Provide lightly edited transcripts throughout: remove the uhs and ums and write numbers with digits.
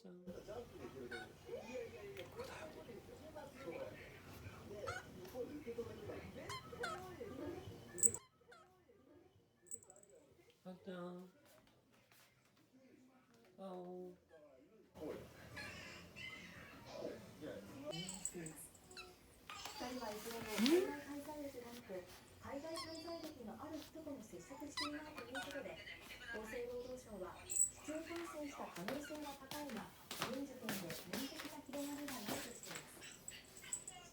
ちゃん。あんちゃん。あお。2人はいずれも海外滞在歴がなく、海外滞在歴のある人とも接触していないということで、厚生労働省は市中感染した可能性が高いが、現時点で面的な広がりはないとしています。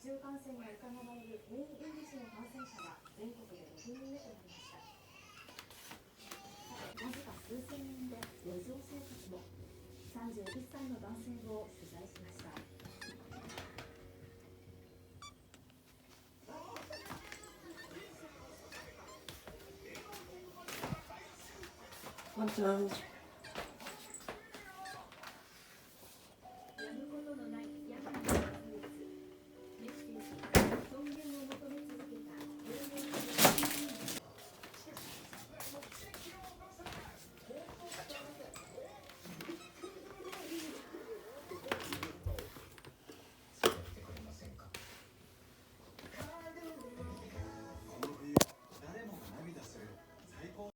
市中感染が疑われる変異ウイルスの感染者は全国で6人目となりました。わずか数千人で路上生活も。31歳の男性を取材しました。あんちゃん。